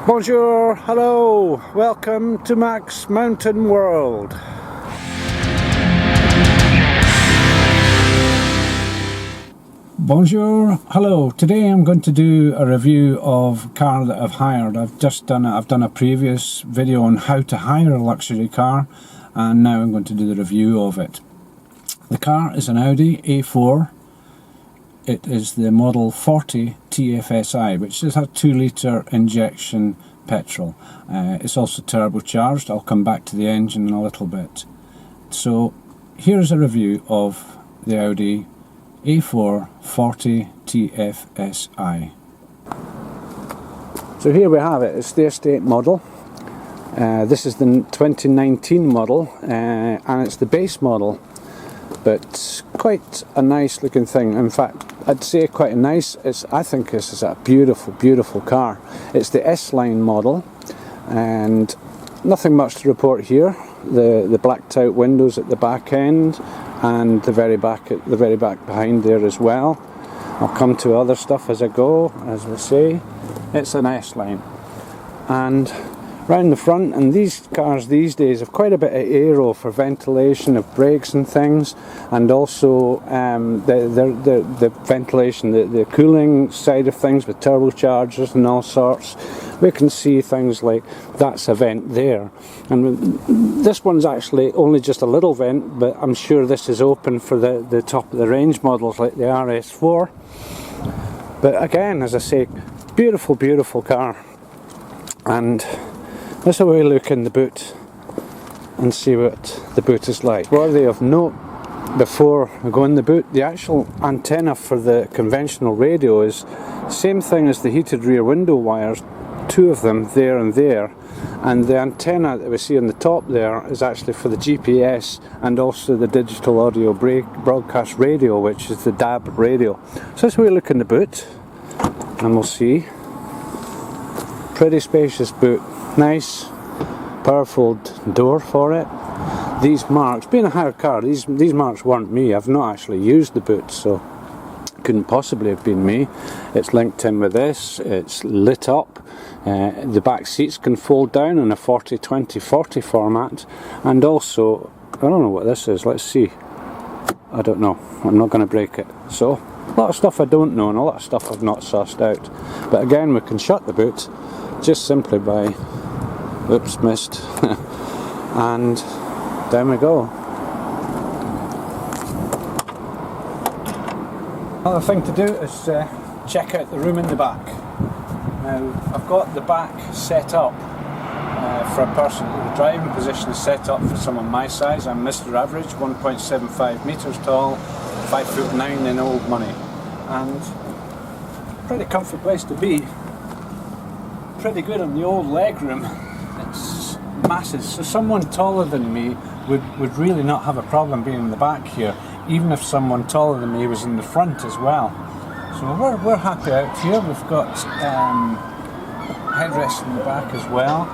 Bonjour, hello, welcome to MaxMountainWorld. Bonjour, hello. Today I'm going to do a review of a car that I've hired. I've done a previous video on how to hire a luxury car, and now I'm going to do the review of it. The car is an Audi A4. It is the model 40 TFSI, which is a 2-litre injection petrol. It's also turbocharged. I'll come back to the engine in a little bit. So here's a review of the Audi A4 40 TFSI. So here we have it. It's the estate model. This is the 2019 model, and it's the base model. But quite a nice looking thing. In fact, I'd say quite a nice. I think this is a beautiful, beautiful car. It's the S-Line model, and nothing much to report here. The blacked out windows at the back end, and the very back behind there as well. I'll come to other stuff as I go. As we say, it's an S-Line, and round the front, and these cars these days have quite a bit of aero for ventilation of brakes and things, and also the ventilation, the cooling side of things with turbochargers and all sorts. We can see things like that's a vent there, and this one's actually only just a little vent, but I'm sure this is open for the top of the range models like the RS4. But again, as I say, beautiful, beautiful car. And let's have a look in the boot and see what the boot is like. Worthy of note, before I go in the boot, the actual antenna for the conventional radio is the same thing as the heated rear window wires, 2 of them there and there, and the antenna that we see on the top there is actually for the GPS and also the digital audio broadcast radio, which is the DAB radio. So let's have a look in the boot and we'll see. Pretty spacious boot. Nice, powerful door for it. These marks, being a hire car, these marks weren't me. I've not actually used the boot, so it couldn't possibly have been me. It's linked in with this. It's lit up. The back seats can fold down in a 40-20-40 format, and also I don't know what this is. Let's see. I don't know. I'm not going to break it. So a lot of stuff I don't know, and a lot of stuff I've not sussed out. But again, we can shut the boot just simply by, oops, missed, and down we go. Another thing to do is check out the room in the back. Now, I've got the back set up for a person. The driving position is set up for someone my size. I'm Mr. Average, 1.75 metres tall, 5'9" in old money, and pretty comfy place to be. Pretty good on the old legroom. It's massive, so someone taller than me would really not have a problem being in the back here, even if someone taller than me was in the front as well. So we're happy out here. We've got headrests in the back as well.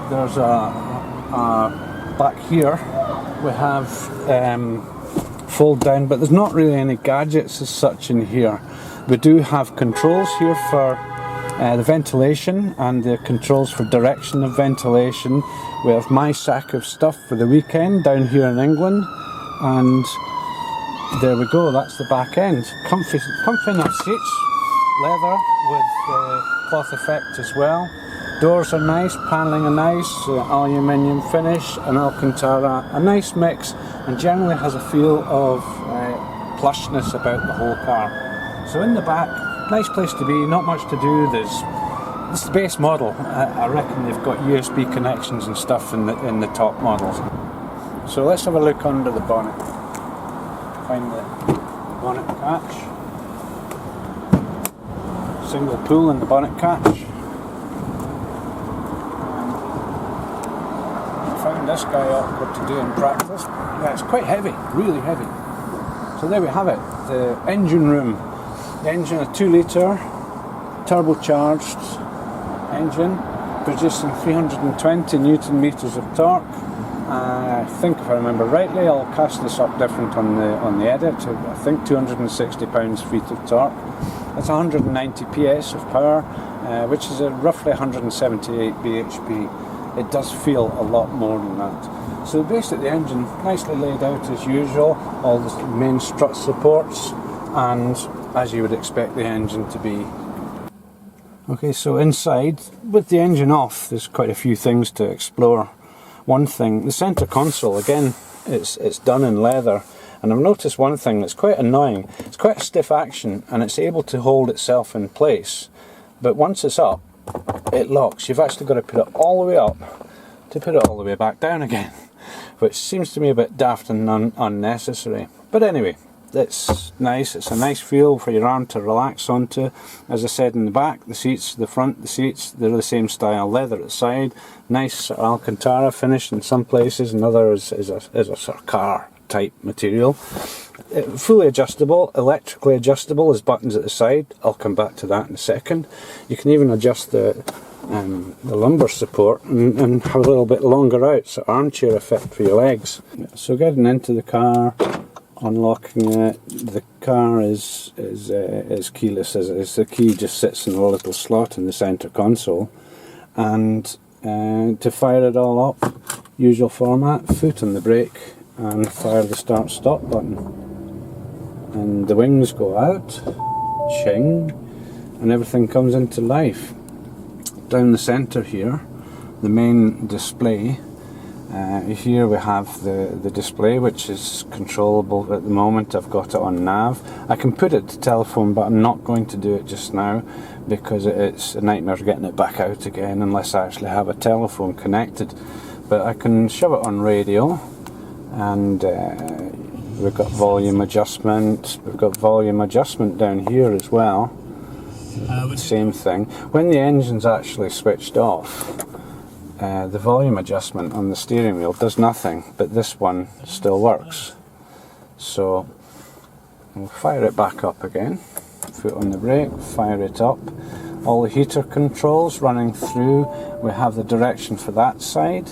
There's a back here we have fold down, but there's not really any gadgets as such in here. We do have controls here for the ventilation and the controls for direction of ventilation. We have my sack of stuff for the weekend down here in England, and there we go, that's the back end. Comfy enough seats, leather with cloth effect as well. Doors are nice, panelling are nice, aluminium finish and Alcantara, a nice mix, and generally has a feel of plushness about the whole car. So in the back, nice place to be, not much to do. This is the base model. I reckon they've got USB connections and stuff in the top models. So let's have a look under the bonnet. Find the bonnet catch. Single pull in the bonnet catch. I found this guy awkward to do in practice. Yeah, it's quite heavy, really heavy. So there we have it, the engine room. The engine, a 2-litre turbocharged engine, producing 320 Newton meters of torque. I think, if I remember rightly, I'll cast this up different on the edit. I think 260 pounds-feet of torque. That's 190 PS of power. which is a roughly 178 bhp. It does feel a lot more than that. So basically the engine nicely laid out as usual, all the main strut supports, and as you would expect the engine to be. Okay, so inside, with the engine off, there's quite a few things to explore. One thing, the centre console, again, it's done in leather, and I've noticed one thing that's quite annoying. It's quite a stiff action, and it's able to hold itself in place, but once it's up, it locks. You've actually got to put it all the way up to put it all the way back down again, which seems to me a bit daft and unnecessary. But anyway, it's nice. It's a nice feel for your arm to relax onto. As I said, in the back, the seats, the front, the seats, they're the same style. Leather at the side, nice Alcantara finish in some places, and others is a sort of car type material. Fully adjustable, electrically adjustable. There's buttons at the side. I'll come back to that in a second. You can even adjust the lumbar support and have a little bit longer out, so armchair effect for your legs. So getting into the car, unlocking it, the car is keyless as the key just sits in a little slot in the centre console, and to fire it all up, usual format, foot on the brake and fire the start stop button, and the wings go out, ching, and everything comes into life. Down the centre here, the main display. Here we have the display, which is controllable at the moment. I've got it on nav. I can put it to telephone, but I'm not going to do it just now because it's a nightmare getting it back out again unless I actually have a telephone connected. But I can shove it on radio, and we've got volume adjustment. We've got volume adjustment down here as well. Same thing. When the engine's actually switched off, the volume adjustment on the steering wheel does nothing, but this one still works. So we'll fire it back up again, foot on the brake, fire it up. All the heater controls running through. We have the direction for that side,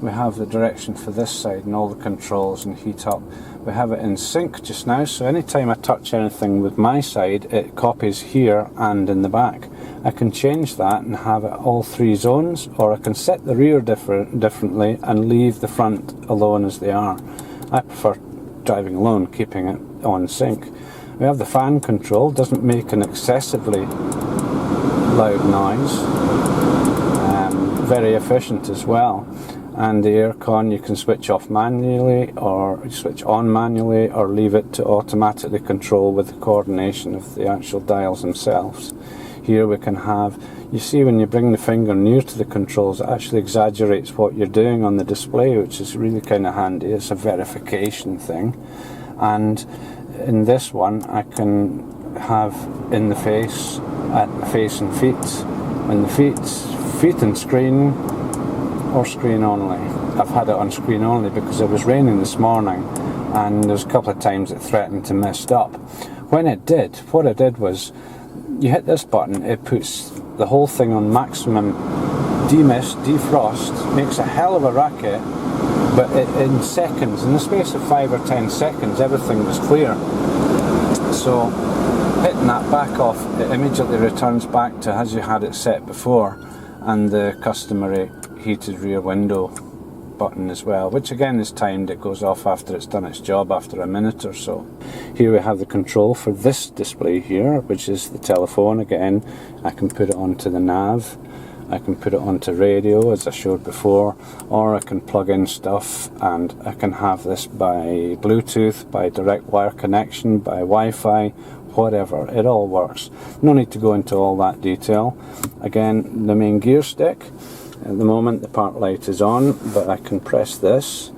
we have the direction for this side, and all the controls and heat up. We have it in sync just now, so anytime I touch anything with my side, it copies here and in the back. I can change that and have it all three zones, or I can set the rear differently and leave the front alone as they are. I prefer driving alone, keeping it on sync. We have the fan control, doesn't make an excessively loud noise, very efficient as well. And the aircon you can switch off manually or switch on manually, or leave it to automatically control with the coordination of the actual dials themselves. Here we can have, you see when you bring the finger near to the controls, it actually exaggerates what you're doing on the display, which is really kind of handy. It's a verification thing. And in this one I can have in the face, at face and feet, and the feet and screen, or screen only. I've had it on screen only because it was raining this morning and there's a couple of times it threatened to mist up. When it did, what it did was, you hit this button, it puts the whole thing on maximum demist, defrost, makes a hell of a racket, but in seconds, in the space of 5 or 10 seconds, everything was clear. So hitting that back off, it immediately returns back to as you had it set before, and the customary heated rear window button as well, which again is timed. It goes off after it's done its job, after a minute or so. Here we have the control for this display here, which is the telephone. Again, I can put it onto the nav, I can put it onto radio as I showed before, or I can plug in stuff, and I can have this by Bluetooth, by direct wire connection, by Wi-Fi, whatever. It all works. No need to go into all that detail. Again, the main gear stick, at the moment the park light is on, but I can press this,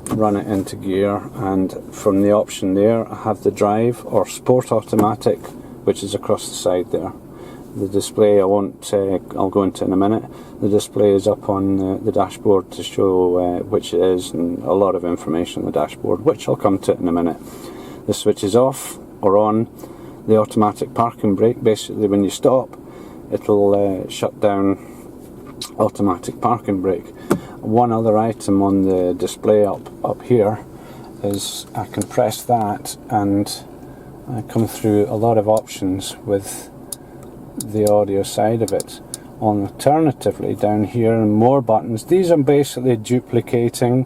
run it into gear, and from the option there I have the drive or sport automatic, which is across the side there. The display I'll go into in a minute. The display is up on the dashboard to show which it is, and a lot of information on the dashboard, which I'll come to in a minute. The switch is off or on. The automatic parking brake, basically when you stop, it'll shut down automatic parking brake. One other item on the display up here is I can press that and I come through a lot of options with the audio side of it. Alternatively, down here, more buttons. These are basically duplicating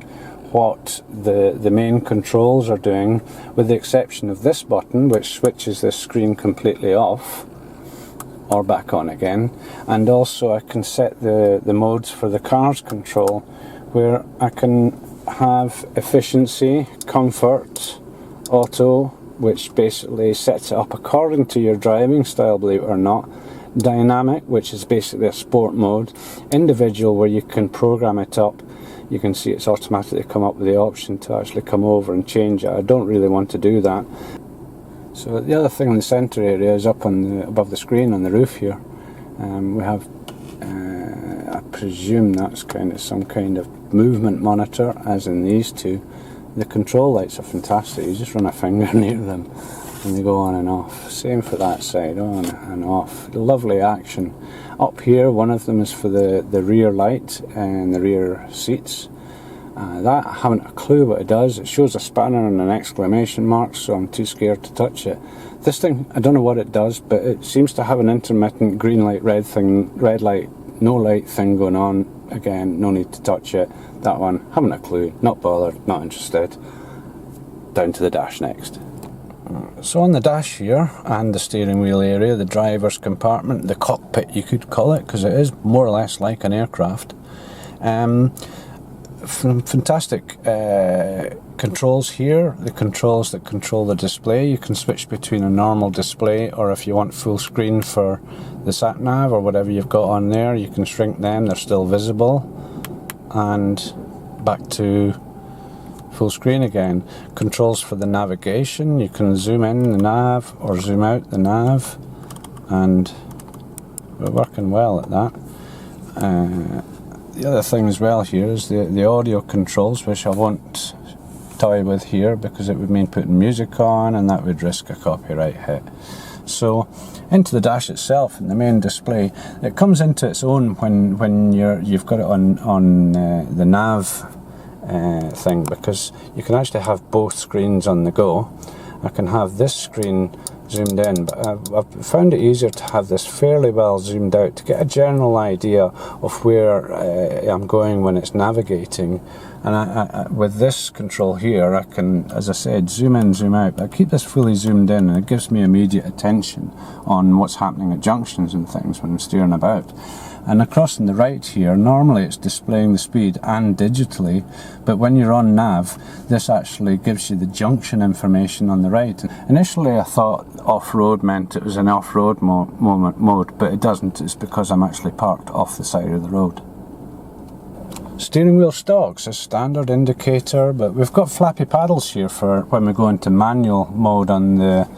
what the main controls are doing, with the exception of this button, which switches this screen completely off or back on again. And also I can set the modes for the car's control, where I can have efficiency, comfort, auto, which basically sets it up according to your driving style, believe it or not. Dynamic, which is basically a sport mode. Individual, where you can program it up. You can see it's automatically come up with the option to actually come over and change it. I don't really want to do that. So the other thing in the centre area is up on above the screen on the roof here. We have, I presume that's some kind of movement monitor, as in these two. The control lights are fantastic. You just run a finger near them and they go on and off. Same for that side, on and off. Lovely action. Up here, one of them is for the rear light and the rear seats. That, I haven't a clue what it does. It shows a spanner and an exclamation mark, so I'm too scared to touch it. This thing, I don't know what it does, but it seems to have an intermittent green light, red light, no light thing going on. Again, no need to touch it. That one, haven't a clue, not bothered, not interested. Down to the dash next. So on the dash here, and the steering wheel area, the driver's compartment, the cockpit you could call it, because it is more or less like an aircraft. Fantastic controls here, the controls that control the display. You can switch between a normal display, or if you want full screen for the sat nav or whatever you've got on there, you can shrink them, they're still visible, and back to full screen again. Controls for the navigation, you can zoom in the nav or zoom out the nav, and we're working well at that. The other thing as well here is the audio controls, which I won't toy with here because it would mean putting music on and that would risk a copyright hit. So into the dash itself and the main display, it comes into its own when you've got it on the nav thing, because you can actually have both screens on the go. I can have this screen zoomed in, but I've found it easier to have this fairly well zoomed out to get a general idea of where I'm going when it's navigating. And I with this control here, I can, as I said, zoom in, zoom out, but I keep this fully zoomed in, and it gives me immediate attention on what's happening at junctions and things when I'm steering about. And across on the right here, normally it's displaying the speed and digitally, but when you're on nav, this actually gives you the junction information on the right. Initially I thought off-road meant it was an off-road mode, but it doesn't. It's because I'm actually parked off the side of the road. Steering wheel stalks, a standard indicator, but we've got flappy paddles here for when we go into manual mode on the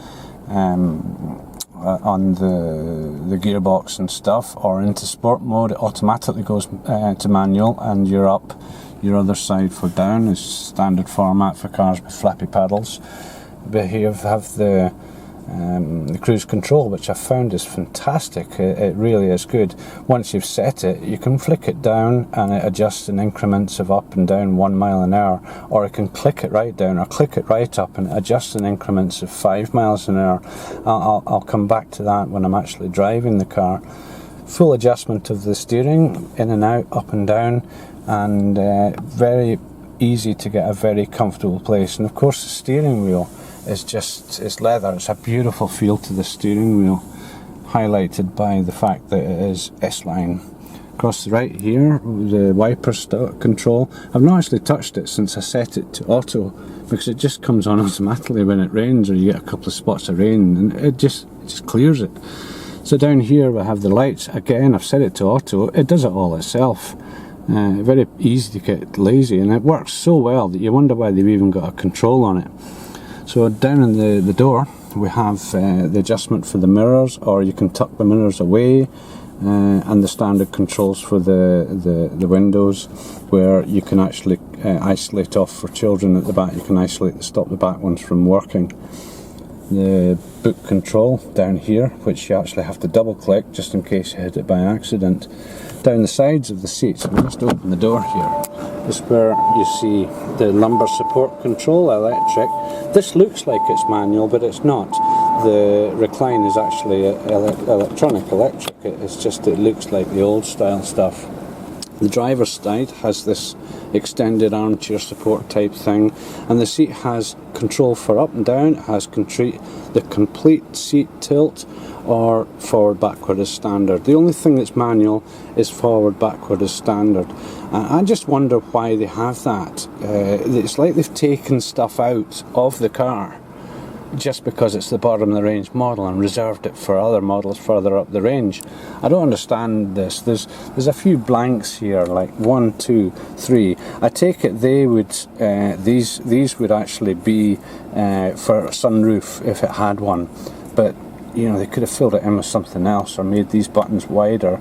gearbox and stuff, or into sport mode. It automatically goes to manual, and you're up. Your other side for down is standard format for cars with flappy paddles. But here we have the cruise control, which I found is fantastic. It really is good. Once you've set it, you can flick it down and it adjusts in increments of up and down 1 mile an hour, or I can click it right down or click it right up and it adjusts in increments of 5 miles an hour. I'll come back to that when I'm actually driving the car. Full adjustment of the steering, in and out, up and down, and very easy to get a very comfortable place. And of course the steering wheel is it's leather. It's a beautiful feel to the steering wheel, highlighted by the fact that it is S-line. Across the right here, the wiper control. I've not actually touched it since I set it to auto, because it just comes on automatically when it rains, or you get a couple of spots of rain, and it just clears it. So down here we have the lights. Again, I've set it to auto. It does it all itself. Very easy to get lazy, and it works so well that you wonder why they've even got a control on it. So down in the door we have the adjustment for the mirrors, or you can tuck the mirrors away, and the standard controls for the windows, where you can actually isolate off for children at the back. You can isolate stop the back ones from working. The boot control down here, which you actually have to double click just in case you hit it by accident. Down the sides of the seats, I'll just open the door here, is where you see the lumbar support control, electric. This looks like it's manual, but it's not. the recline is actually electric. It's just, it looks like the old style stuff. The driver's side has this extended armchair support type thing, and the seat has control for up and down. It has the complete seat tilt, or forward backward as standard. The only thing that's manual is forward backward as standard. I just wonder why they have that. It's like they've taken stuff out of the car just because it's the bottom of the range model and reserved it for other models further up the range. I don't understand this. There's a few blanks here, like 1, 2, 3. I take it they would these would actually be for a sunroof if it had one, but you know, they could have filled it in with something else or made these buttons wider.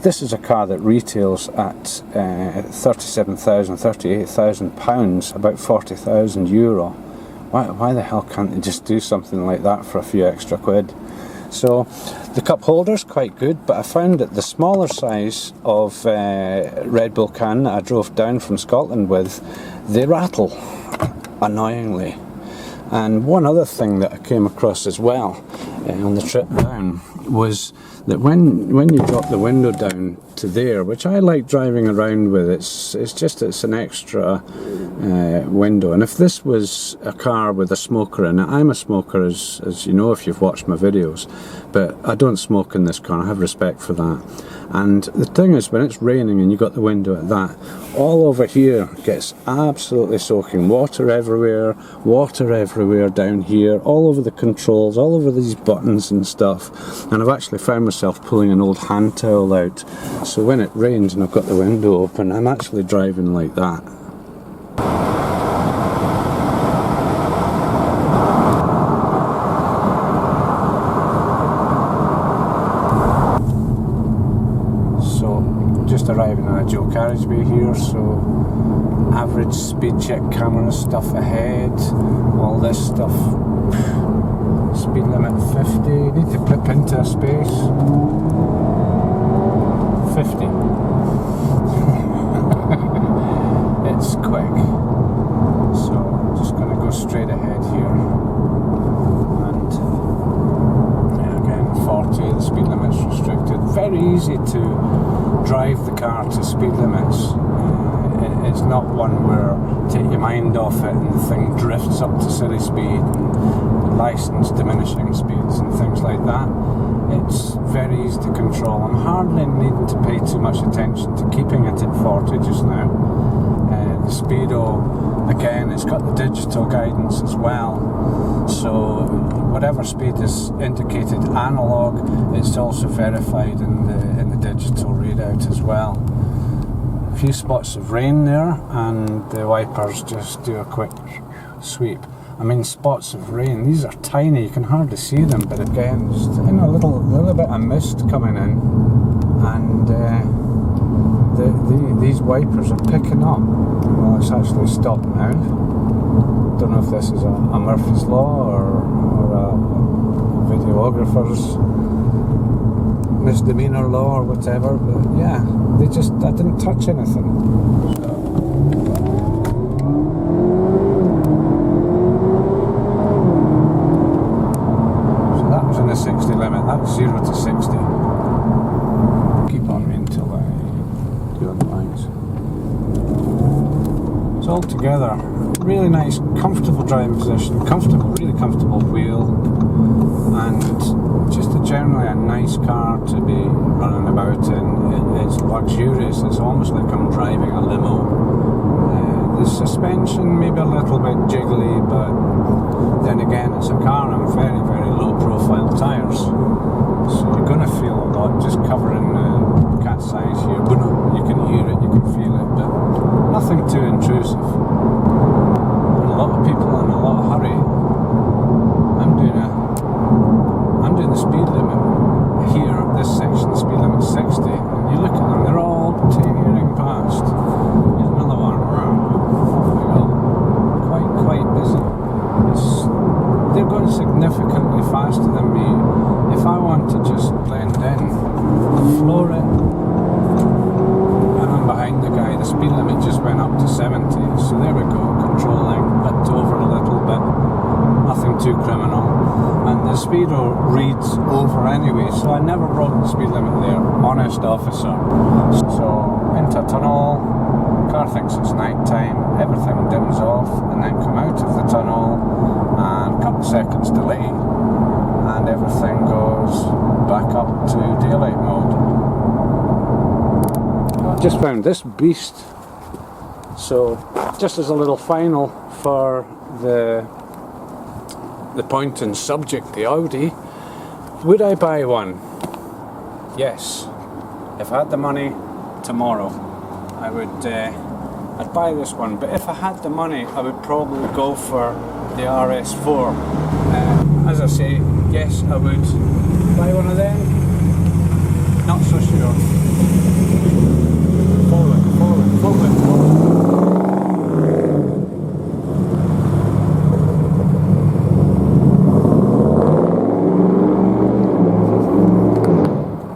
This is a car that retails at £37,000, £38,000, about €40,000. Why the hell can't they just do something like that for a few extra quid? So the cup holder's quite good, but I found that the smaller size of Red Bull can that I drove down from Scotland with, they rattle annoyingly. And one other thing that I came across as well on the trip down was that when you drop the window down to there, which I like driving around with, it's an extra window. And if this was a car with a smoker in it, I'm a smoker, as you know if you've watched my videos, but I don't smoke in this car. I have respect for that. And the thing is, when it's raining and you got the window at that, all over here gets absolutely soaking. Water everywhere down here, all over the controls, all over these buttons and stuff. And I've actually found myself pulling an old hand towel out, so when it rains and I've got the window open, I'm actually driving like that. Just arriving at a dual carriageway here, so average speed check camera stuff ahead, all this stuff. Speed limit 50, need to clip into a space. 50. It's quick, so I'm just going to go straight ahead here, and again 40, the speed limit's restricted. Very easy to drive the car to speed limits. It's not one where take your mind off it and the thing drifts up to silly speed and license diminishing speeds and things like that. It's very easy to control. I'm hardly needing to pay too much attention to keeping it at 40 just now. The speedo, again, it's got the digital guidance as well, so whatever speed is indicated analog, it's also verified in the digital readout as well. A few spots of rain there, and the wipers just do a quick sweep. I mean, spots of rain, these are tiny, you can hardly see them, but again, just a little bit of mist coming in, and these wipers are picking up. Well, it's actually stopped now. Don't know if this is a Murphy's Law or a videographer's misdemeanor law or whatever, but yeah, I didn't touch anything. So that was in the 60 limit, that was 0 to 60. Keep on me until I do the lines. So altogether, really nice, comfortable driving position, really comfortable wheel, and just generally a nice car to be running about in. It's luxurious, it's almost like I'm driving a limo. The suspension maybe a little bit jiggly, but then again it's a car on very, very low profile tyres, so you're going to feel a lot just covering the cat's eyes here. You can hear it, you can feel it, but nothing too intrusive. And a lot of people in a lot of hurry. I'm doing the speed limit here, this section, the speed limit 60, and you look at them, they're all tearing past. Here's another one, off we go. Quite busy. They're going significantly faster than me. If I want to just blend in, floor it, and I'm behind the guy, the speed limit just went up to 70, so there we go, controlling, blipped over a little bit, nothing too criminal, and the speedo reads over anyway, so I never broke the speed limit there, honest officer. So into a tunnel, car thinks it's night time, everything dims off, and then come out of the tunnel, and a couple of seconds delay, and everything goes back up to daylight mode. Just found this beast. So just as a little final for the point and subject, the Audi, would I buy one? Yes. If I had the money tomorrow, I would I'd buy this one, but if I had the money I would probably go for the RS4. As I say, yes, I would buy one of them. Not so sure. Forward, forward, forward, forward.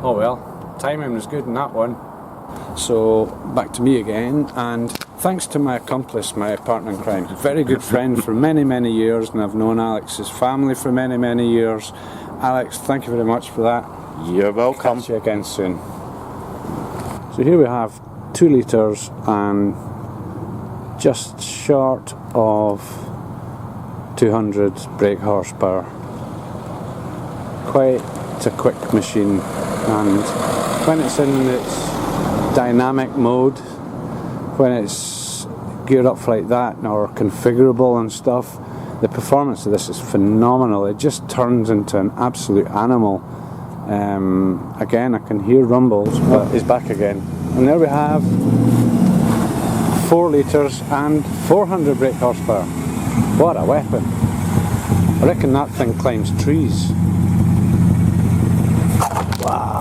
Oh well, timing was good in that one. So back to me again, and thanks to my accomplice, my partner in crime, very good friend for many, many years, and I've known Alex's family for many, many years. Alex, thank you very much for that. You're welcome. Catch you again soon. So here we have 2 litres and just short of 200 brake horsepower. Quite a quick machine, and when it's in its dynamic mode, when it's geared up like that or configurable and stuff, the performance of this is phenomenal. It just turns into an absolute animal. Again, I can hear rumbles, but it's back again. And there we have 4 litres and 400 brake horsepower. What a weapon. I reckon that thing climbs trees. Wow.